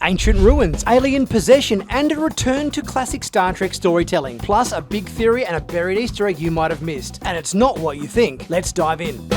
ancient ruins, alien possession, and a return to classic Star Trek storytelling, plus a big theory and a buried Easter egg you might have missed. And it's not what you think. Let's dive in.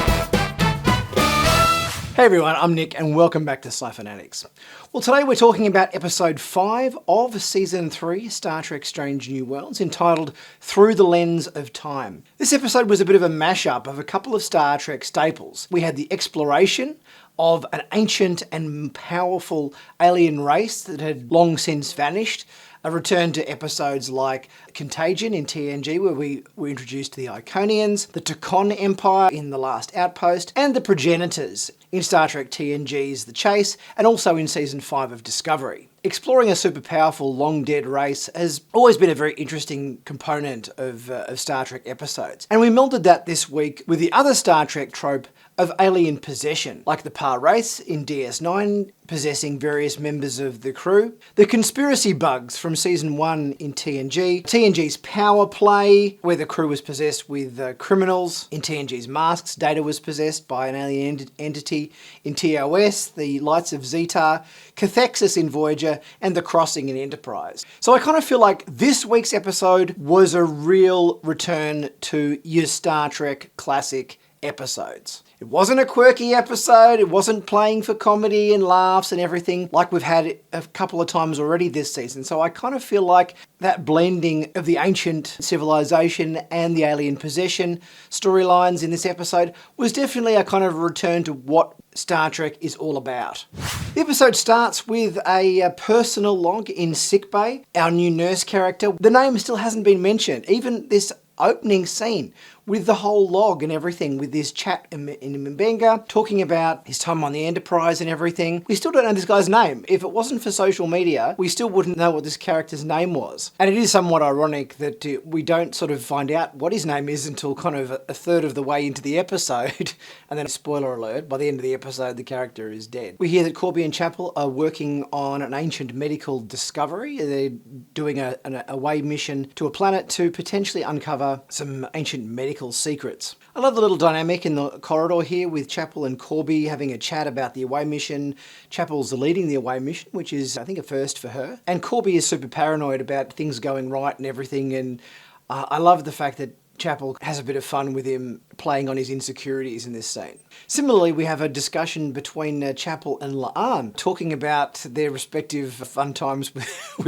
Hey everyone, I'm Nick and welcome back to Sci-Finatics. Well, today we're talking about episode 5 of season 3, Star Trek Strange New Worlds, entitled Through the Lens of Time. This episode was a bit of a mashup of a couple of Star Trek staples. We had the exploration of an ancient and powerful alien race that had long since vanished, a return to episodes like Contagion in TNG, where we were introduced to the Iconians, the Tacon Empire in The Last Outpost, and the Progenitors in Star Trek TNG's The Chase, and also in Season 5 of Discovery. Exploring a super powerful, long-dead race has always been a very interesting component of Star Trek episodes. And we melded that this week with the other Star Trek trope of alien possession, like the Par race in DS9 possessing various members of the crew, the conspiracy bugs from Season 1 in TNG, TNG's power play, where the crew was possessed with criminals, in TNG's Masks, Data was possessed by an alien entity, in TOS, the Lights of Zetar, Cathexis in Voyager, and the Crossing in Enterprise. So I kind of feel like this week's episode was a real return to your Star Trek classic episodes. It wasn't a quirky episode, it wasn't playing for comedy and laughs and everything like we've had a couple of times already this season. So I kind of feel like that blending of the ancient civilization and the alien possession storylines in this episode was definitely a kind of return to what Star Trek is all about. The episode starts with a personal log in sickbay. Our new nurse character, the name still hasn't been mentioned, even this opening scene with the whole log and everything, with this chat in Mbenga talking about his time on the Enterprise and everything. We still don't know this guy's name. If it wasn't for social media, we still wouldn't know what this character's name was. And it is somewhat ironic that we don't sort of find out what his name is until kind of a third of the way into the episode. And then, spoiler alert, by the end of the episode, the character is dead. We hear that Corby and Chapel are working on an ancient medical discovery. They're doing an away mission to a planet to potentially uncover some ancient medical secrets. I love the little dynamic in the corridor here with Chapel and Corby having a chat about the away mission. Chapel's leading the away mission, which is, I think, a first for her. And Corby is super paranoid about things going right and everything. And I love the fact that Chapel has a bit of fun with him playing on his insecurities in this scene. Similarly, we have a discussion between Chapel and Latta talking about their respective fun times with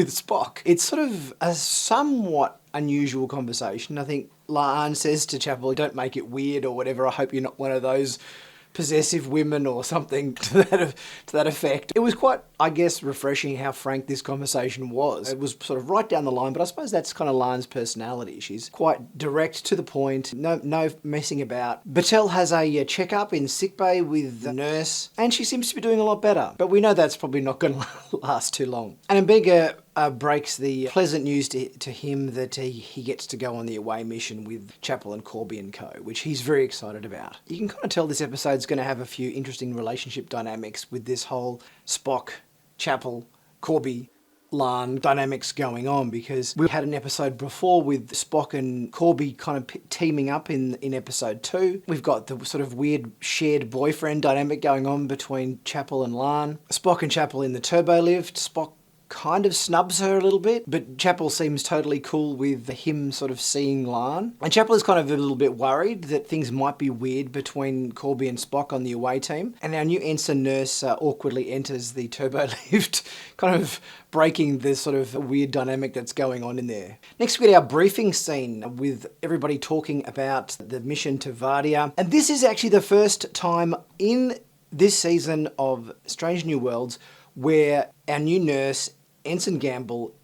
Spock. It's sort of a somewhat unusual conversation. I think Latta says to Chapel, "Don't make it weird," or whatever. "I hope you're not one of those possessive women," or something to that effect. It was quite, I guess, refreshing how frank this conversation was. It was sort of right down the line, but I suppose that's kind of Lan's personality. She's quite direct to the point, no messing about. Batel has a checkup in sickbay with the nurse, and she seems to be doing a lot better. But we know that's probably not going to last too long. And Mbega breaks the pleasant news to him that he gets to go on the away mission with Chapel and Corby and co, which he's very excited about. You can kind of tell this episode's going to have a few interesting relationship dynamics with this whole Spock, Chapel, Corby, Lan dynamics going on, because we had an episode before with Spock and Corby kind of teaming up in episode 2. We've got the sort of weird shared boyfriend dynamic going on between Chapel and Lan. Spock and Chapel in the turbo lift. Spock kind of snubs her a little bit, but Chapel seems totally cool with him sort of seeing Lan. And Chapel is kind of a little bit worried that things might be weird between Corby and Spock on the away team. And our new ensign nurse awkwardly enters the turbo lift, kind of breaking the sort of weird dynamic that's going on in there. Next we get our briefing scene with everybody talking about the mission to Vardia. And this is actually the first time in this season of Strange New Worlds where our new nurse, Ensign Gamble,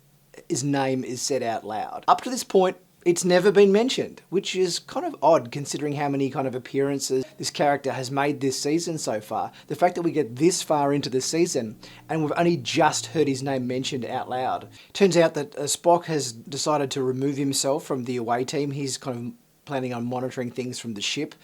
his name is said out loud. Up to this point, it's never been mentioned, which is kind of odd considering how many kind of appearances this character has made this season so far. The fact that we get this far into the season and we've only just heard his name mentioned out loud. Turns out that Spock has decided to remove himself from the away team. He's kind of planning on monitoring things from the ship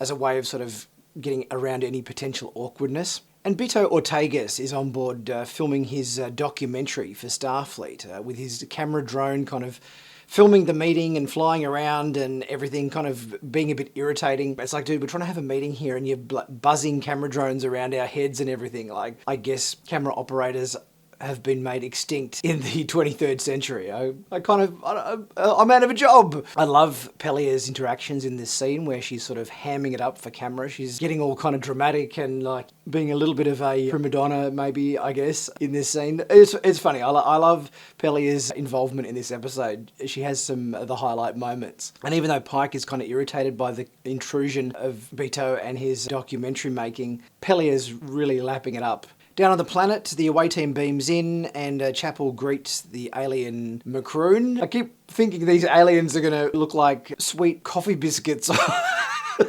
as a way of sort of getting around any potential awkwardness. And Beto Ortegas is on board filming his documentary for Starfleet with his camera drone kind of filming the meeting and flying around and everything kind of being a bit irritating. It's like, dude, we're trying to have a meeting here and you're buzzing camera drones around our heads and everything. Like, I guess camera operators have been made extinct in the 23rd century. I'm out of a job. I love Pelia's interactions in this scene where she's sort of hamming it up for camera. She's getting all kind of dramatic and like being a little bit of a prima donna, maybe, I guess, in this scene. It's funny. I love Pelia's involvement in this episode. She has some of the highlight moments. And even though Pike is kind of irritated by the intrusion of Beto and his documentary making, Pelia's really lapping it up. Down on the planet, the away team beams in and Chapel greets the alien macaroon. I keep thinking these aliens are going to look like sweet coffee biscuits or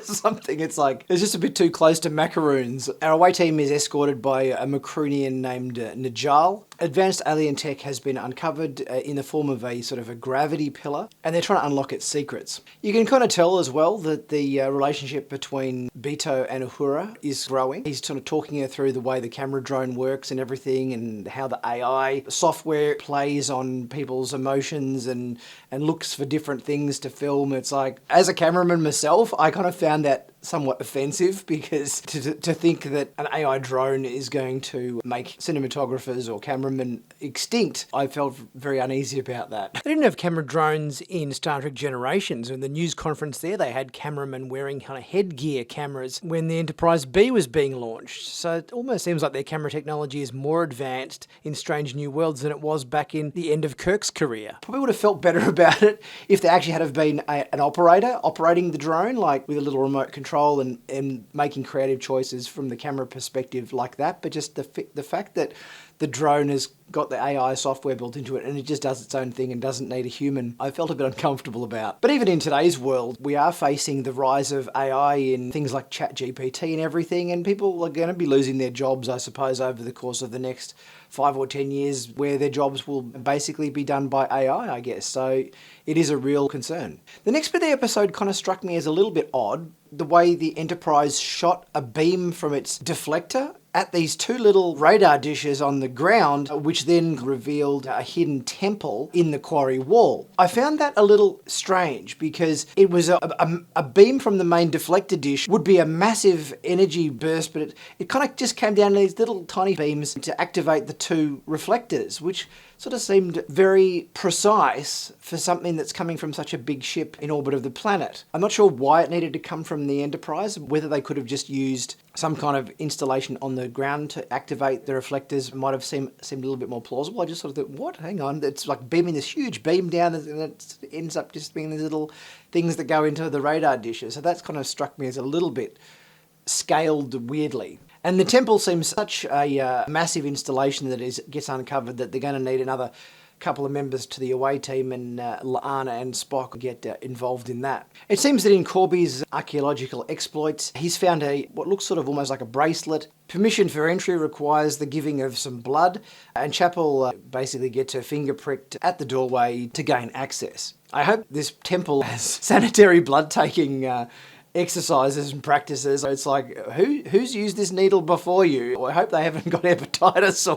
something. It's like, it's just a bit too close to macaroons. Our away team is escorted by a Macaroonian named Najal. Advanced alien tech has been uncovered in the form of a sort of a gravity pillar, and they're trying to unlock its secrets. You can kind of tell as well that the relationship between Beto and Uhura is growing. He's sort of talking her through the way the camera drone works and everything, and how the AI software plays on people's emotions and looks for different things to film. It's like, as a cameraman myself, I kind of found that somewhat offensive, because to think that an AI drone is going to make cinematographers or cameramen extinct, I felt very uneasy about that. They didn't have camera drones in Star Trek Generations. In the news conference there, they had cameramen wearing kind of headgear cameras when the Enterprise B was being launched. So it almost seems like their camera technology is more advanced in Strange New Worlds than it was back in the end of Kirk's career. Probably would have felt better about it if there actually had have been an operator operating the drone, like with a little remote control and making creative choices from the camera perspective like that. But just the fact that the drone has got the AI software built into it and it just does its own thing and doesn't need a human, I felt a bit uncomfortable about. But even in today's world, we are facing the rise of AI in things like ChatGPT and everything, and people are going to be losing their jobs, I suppose, over the course of the next 5 or 10 years, where their jobs will basically be done by AI, I guess. So it is a real concern. The next bit of the episode kind of struck me as a little bit odd. The way the Enterprise shot a beam from its deflector at these two little radar dishes on the ground, which then revealed a hidden temple in the quarry wall. I found that a little strange, because it was a beam from the main deflector dish would be a massive energy burst, but it kind of just came down to these little tiny beams to activate the two reflectors, which sort of seemed very precise for something that's coming from such a big ship in orbit of the planet. I'm not sure why it needed to come from the Enterprise, whether they could have just used some kind of installation on the ground to activate the reflectors might have seemed a little bit more plausible. I just sort of thought, what? Hang on, it's like beaming this huge beam down and it ends up just being these little things that go into the radar dishes. So that's kind of struck me as a little bit scaled weirdly. And the temple seems such a massive installation that gets uncovered that they're going to need another couple of members to the away team, and Latta and Spock get involved in that. It seems that in Corby's archaeological exploits, he's found what looks sort of almost like a bracelet. Permission for entry requires the giving of some blood, and Chapel basically gets her finger pricked at the doorway to gain access. I hope this temple has sanitary blood-taking exercises and practices. It's like, who's used this needle before you? I hope they haven't got hepatitis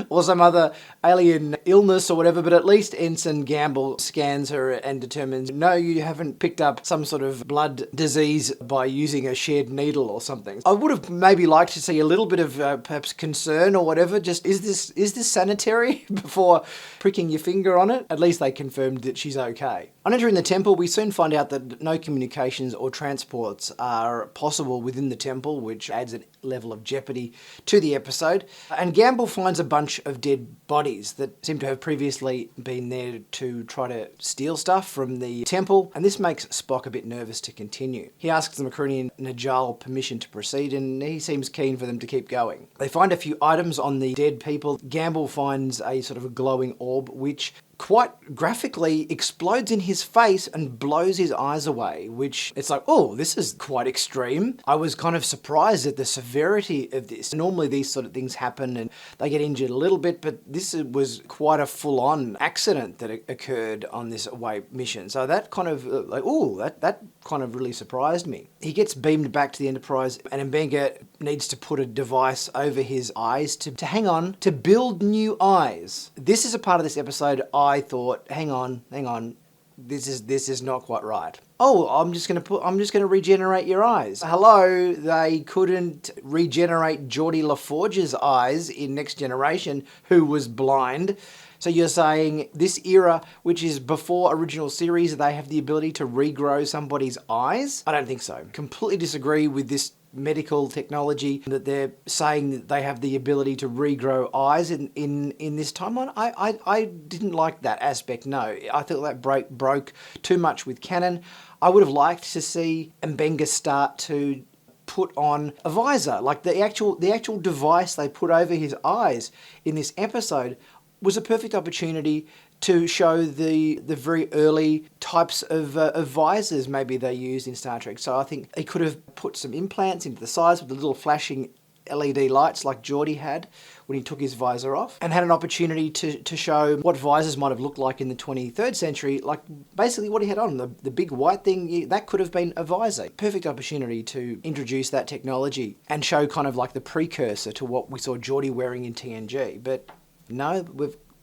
or some other alien illness or whatever, but at least Ensign Gamble scans her and determines, no, you haven't picked up some sort of blood disease by using a shared needle or something. I would have maybe liked to see a little bit of perhaps concern or whatever, just is this sanitary before pricking your finger on it? At least they confirmed that she's okay. On entering the temple, we soon find out that no communications or transports are possible within the temple, which adds a level of jeopardy to the episode. And Gamble finds a bunch of dead bodies that seem to have previously been there to try to steal stuff from the temple, and this makes Spock a bit nervous to continue. He asks the Macaroonian Najal permission to proceed, and he seems keen for them to keep going. They find a few items on the dead people. Gamble finds a sort of a glowing orb, which quite graphically explodes in his face and blows his eyes away, which it's like, oh, this is quite extreme. I was kind of surprised at the severity of this. Normally these sort of things happen and they get injured a little bit, but this was quite a full-on accident that occurred on this away mission. So that kind of that kind of really surprised me. He gets beamed back to the Enterprise, and Mbenga needs to put a device over his eyes to hang on, to build new eyes. This is a part of this episode I thought, hang on, this is not quite right. oh, I'm just gonna regenerate your eyes. Hello, they couldn't regenerate Geordie LaForge's eyes in Next Generation, who was blind. So you're saying this era, which is before original series, they have the ability to regrow somebody's eyes? I don't think so. Completely disagree with this medical technology that they're saying that they have the ability to regrow eyes in this timeline. I didn't like that aspect, no. I thought that broke too much with canon. I would have liked to see Mbenga start to put on a visor, like the actual device they put over his eyes in this episode was a perfect opportunity to show the very early types of visors maybe they used in Star Trek. So I think they could have put some implants into the sides with the little flashing LED lights like Geordie had when he took his visor off, and had an opportunity to show what visors might have looked like in the 23rd century, like basically what he had on, the big white thing, that could have been a visor. Perfect opportunity to introduce that technology and show kind of like the precursor to what we saw Geordie wearing in TNG. But no,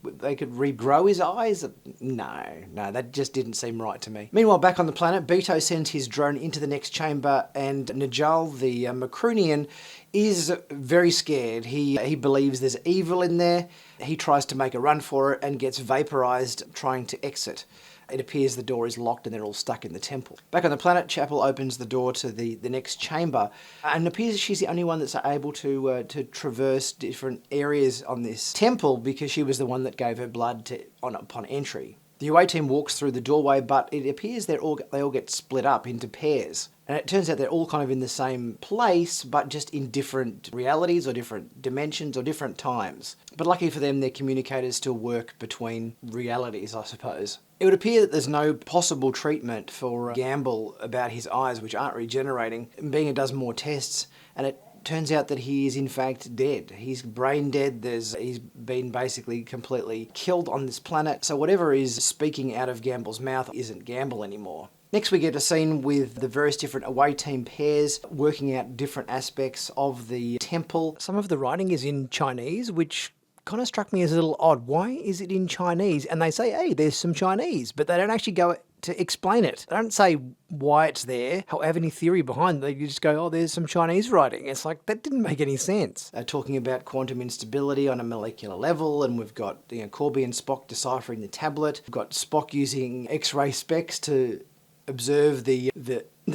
they could regrow his eyes? No, that just didn't seem right to me. Meanwhile, back on the planet, Beto sends his drone into the next chamber, and Najal, the Macronian, is very scared. He believes there's evil in there. He tries to make a run for it and gets vaporized trying to exit. It appears the door is locked and they're all stuck in the temple. Back on the planet, Chapel opens the door to the next chamber, and it appears she's the only one that's able to traverse different areas on this temple because she was the one that gave her blood upon entry. The away team walks through the doorway, but it appears they all get split up into pairs. And it turns out they're all kind of in the same place, but just in different realities or different dimensions or different times. But lucky for them, their communicators still work between realities, I suppose. It would appear that there's no possible treatment for Gamble about his eyes, which aren't regenerating. Mbenga does more tests, and it turns out that he is in fact dead. He's brain dead. He's been basically completely killed on this planet. So whatever is speaking out of Gamble's mouth isn't Gamble anymore. Next we get a scene with the various different away team pairs working out different aspects of the temple. Some of the writing is in Chinese, which kind of struck me as a little odd. Why is it in Chinese? And they say, hey, there's some Chinese, but they don't actually go to explain it. They don't say why it's there, have any theory behind it. They just go, oh, there's some Chinese writing. It's like, that didn't make any sense. They're talking about quantum instability on a molecular level, and we've got Corby and Spock deciphering the tablet. We've got Spock using X-ray specs to observe the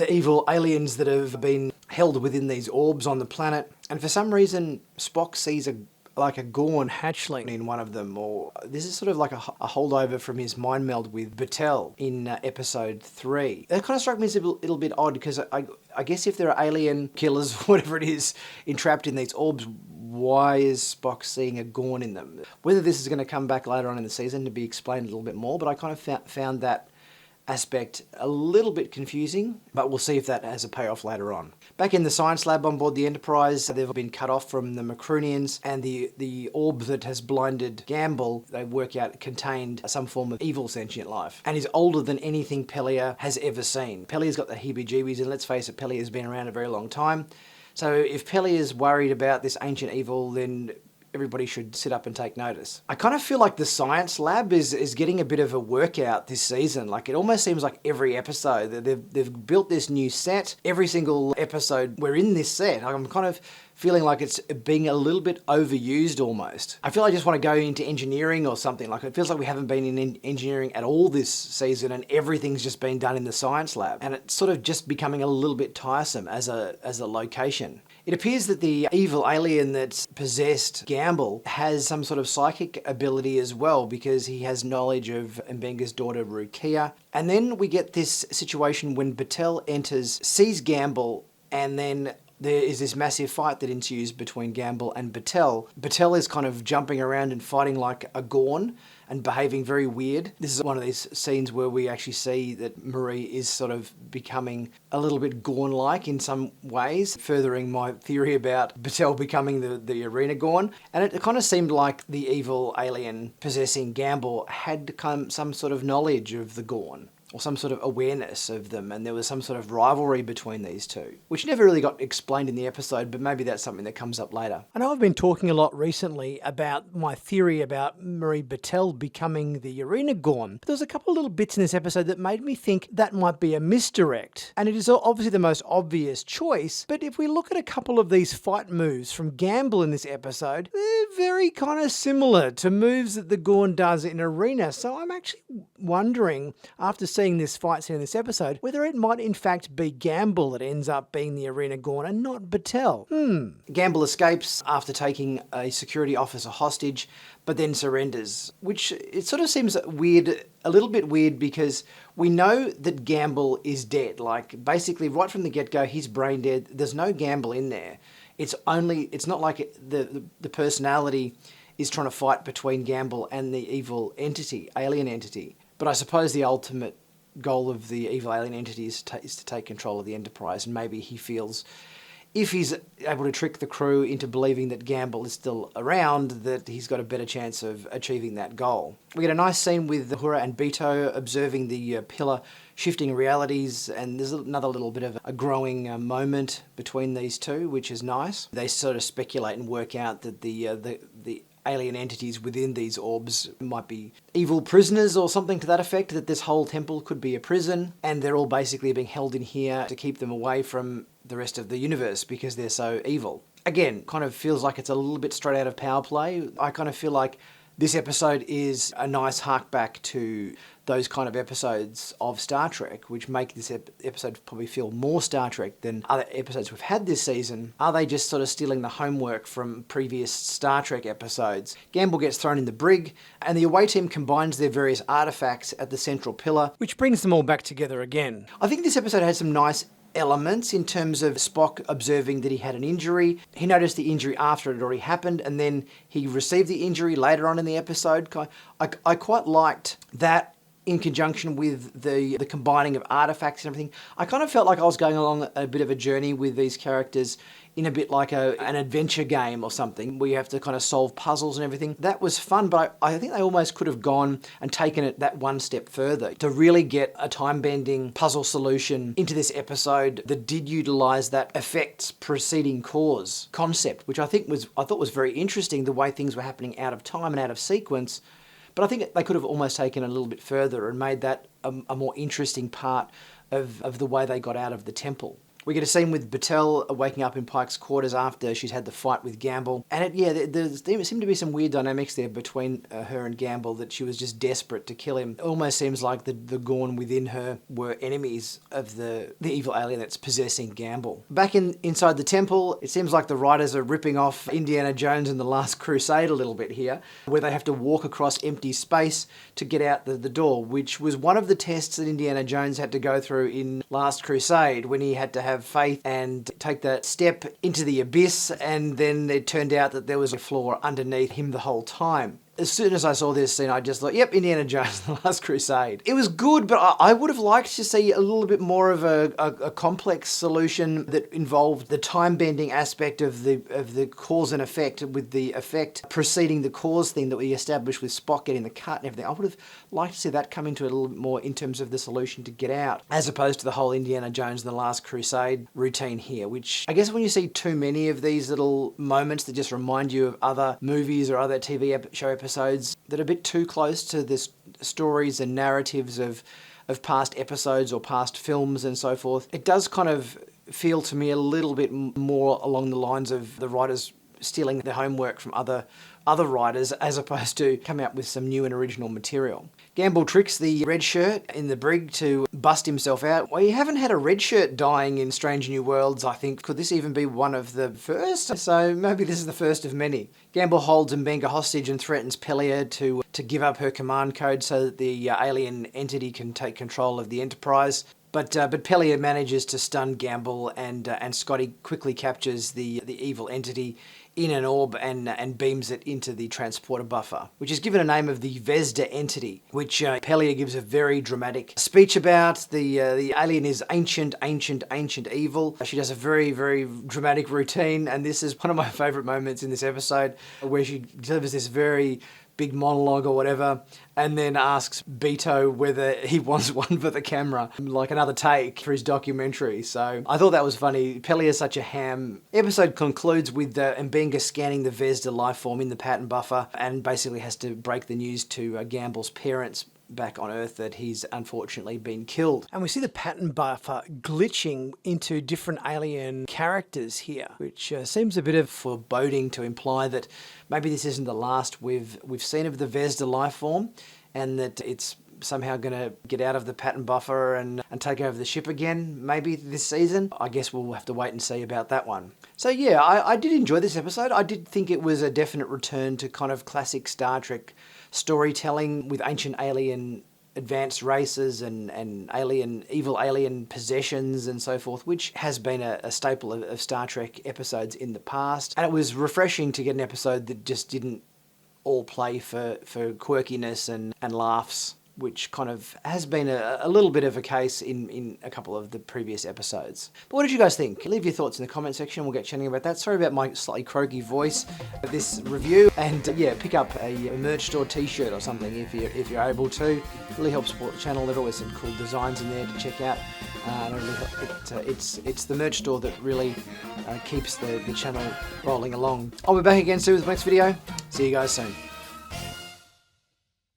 evil aliens that have been held within these orbs on the planet. And for some reason, Spock sees a Gorn hatchling in one of them, or this is sort of like a holdover from his mind meld with Batel in episode 3. That kind of struck me as a little bit odd, because I guess if there are alien killers, whatever it is, entrapped in these orbs, why is Spock seeing a Gorn in them? Whether this is going to come back later on in the season to be explained a little bit more, but I kind of found that aspect a little bit confusing, but we'll see if that has a payoff later on. Back in the science lab on board the Enterprise, they've been cut off from the Macronians, and the orb that has blinded Gamble, they work out, contained some form of evil sentient life, and is older than anything Pelia has ever seen. Pelia's got the heebie-jeebies, and let's face it, Pelia's been around a very long time. So if Pelia's worried about this ancient evil, then everybody should sit up and take notice. I kind of feel like the science lab is getting a bit of a workout this season. Like, it almost seems like every episode they've built this new set. Every single episode we're in this set. I'm kind of feeling like it's being a little bit overused almost. I feel I just want to go into engineering or something. Like, it feels like we haven't been in engineering at all this season, and everything's just been done in the science lab. And it's sort of just becoming a little bit tiresome as a location. It appears that the evil alien that's possessed Gamble has some sort of psychic ability as well, because he has knowledge of Mbenga's daughter Rukia. And then we get this situation when Batel enters, sees Gamble, and then there is this massive fight that ensues between Gamble and Batel. Batel is kind of jumping around and fighting like a Gorn and behaving very weird. This is one of these scenes where we actually see that Marie is sort of becoming a little bit Gorn-like in some ways, furthering my theory about Batel becoming the arena Gorn. And it kind of seemed like the evil alien possessing Gamble had some sort of knowledge of the Gorn. or some sort of awareness of them, and there was some sort of rivalry between these two, which never really got explained in the episode, but maybe that's something that comes up later. I know I've been talking a lot recently about my theory about Marie Battelle becoming the Arena Gorn, but there's a couple of little bits in this episode that made me think that might be a misdirect, and it is obviously the most obvious choice, but if we look at a couple of these fight moves from Gamble in this episode, they're very kind of similar to moves that the Gorn does in Arena, so I'm actually wondering, after seeing this fight scene in this episode, whether it might in fact be Gamble that ends up being the Arena Gorn and not Battelle. Gamble escapes after taking a security officer hostage, but then surrenders, which it sort of seems weird, a little bit weird, because we know that Gamble is dead. Like, basically right from the get-go, he's brain dead. There's no Gamble in there. It's not like the personality is trying to fight between Gamble and the evil entity, alien entity. But I suppose the ultimate goal of the evil alien entity is to take control of the Enterprise, and maybe he feels if he's able to trick the crew into believing that Gamble is still around, that he's got a better chance of achieving that goal. We get a nice scene with Uhura and Beto observing the pillar shifting realities, and there's another little bit of a growing moment between these two, which is nice. They sort of speculate and work out that the alien entities within these orbs might be evil prisoners or something to that effect, that this whole temple could be a prison, and they're all basically being held in here to keep them away from the rest of the universe because they're so evil. Again, kind of feels like it's a little bit straight out of Power Play. I kind of feel like this episode is a nice hark back to those kind of episodes of Star Trek, which make this episode probably feel more Star Trek than other episodes we've had this season. Are they just sort of stealing the homework from previous Star Trek episodes? Gamble gets thrown in the brig, and the away team combines their various artifacts at the central pillar, which brings them all back together again. I think this episode had some nice elements in terms of Spock observing that he had an injury. He noticed the injury after it had already happened, and then he received the injury later on in the episode. I quite liked that in conjunction with the combining of artifacts and everything. I kind of felt like I was going along a bit of a journey with these characters in a bit like an adventure game or something, where you have to kind of solve puzzles and everything. That was fun, but I think they almost could have gone and taken it that one step further to really get a time-bending puzzle solution into this episode that did utilise that effects preceding cause concept, which I thought was very interesting, the way things were happening out of time and out of sequence. But I think they could have almost taken it a little bit further and made that a more interesting part of the way they got out of the temple. We get a scene with Battelle waking up in Pike's quarters after she's had the fight with Gamble. And there seemed to be some weird dynamics there between her and Gamble, that she was just desperate to kill him. It almost seems like the Gorn within her were enemies of the evil alien that's possessing Gamble. Back inside the temple, it seems like the writers are ripping off Indiana Jones and the Last Crusade a little bit here, where they have to walk across empty space to get out the door, which was one of the tests that Indiana Jones had to go through in Last Crusade, when he had to have faith and take that step into the abyss, and then it turned out that there was a floor underneath him the whole time. As soon as I saw this scene, I just thought, yep, Indiana Jones, The Last Crusade. It was good, but I would have liked to see a little bit more of a complex solution that involved the time-bending aspect of the cause and effect, with the effect preceding the cause thing that we established with Spock getting the cut and everything. I would have liked to see that come into it a little bit more in terms of the solution to get out, as opposed to the whole Indiana Jones and The Last Crusade routine here, which I guess when you see too many of these little moments that just remind you of other movies or other TV show episodes that are a bit too close to the stories and narratives of past episodes or past films and so forth, it does kind of feel to me a little bit more along the lines of the writers stealing their homework from other writers, as opposed to coming up with some new and original material. Gamble tricks the red shirt in the brig to bust himself out. Well, you haven't had a red shirt dying in Strange New Worlds, I think. Could this even be one of the first? So maybe this is the first of many. Gamble holds Mbenga hostage and threatens Pelia to give up her command code so that the alien entity can take control of the Enterprise. But Pelia manages to stun Gamble, and Scotty quickly captures the evil entity in an orb and beams it into the transporter buffer, which is given a name of the Vesda entity, which Pelia gives a very dramatic speech about. The alien is ancient evil. She does a very, very dramatic routine, and this is one of my favourite moments in this episode, where she delivers this very big monologue or whatever, and then asks Beto whether he wants one for the camera, like another take for his documentary. So I thought that was funny. Pelly is such a ham. Episode concludes with Mbenga scanning the Vesta life form in the pattern buffer and basically has to break the news to Gamble's parents back on Earth that he's unfortunately been killed. And we see the pattern buffer glitching into different alien characters here, which seems a bit of foreboding to imply that maybe this isn't the last we've seen of the Vesta life form, and that it's somehow going to get out of the pattern buffer and take over the ship again, maybe this season. I guess we'll have to wait and see about that one. So yeah, I did enjoy this episode. I did think it was a definite return to kind of classic Star Trek storytelling with ancient alien advanced races and evil alien possessions and so forth, which has been a staple of Star Trek episodes in the past. And it was refreshing to get an episode that just didn't all play for quirkiness and laughs, which kind of has been a little bit of a case in a couple of the previous episodes. But what did you guys think? Leave your thoughts in the comment section. We'll get chatting about that. Sorry about my slightly croaky voice of this review. And yeah, pick up a merch store t-shirt or something if you're able to. It really helps support the channel. There's always some cool designs in there to check out. And it's the merch store that really keeps the channel rolling along. I'll be back again soon with the next video. See you guys soon.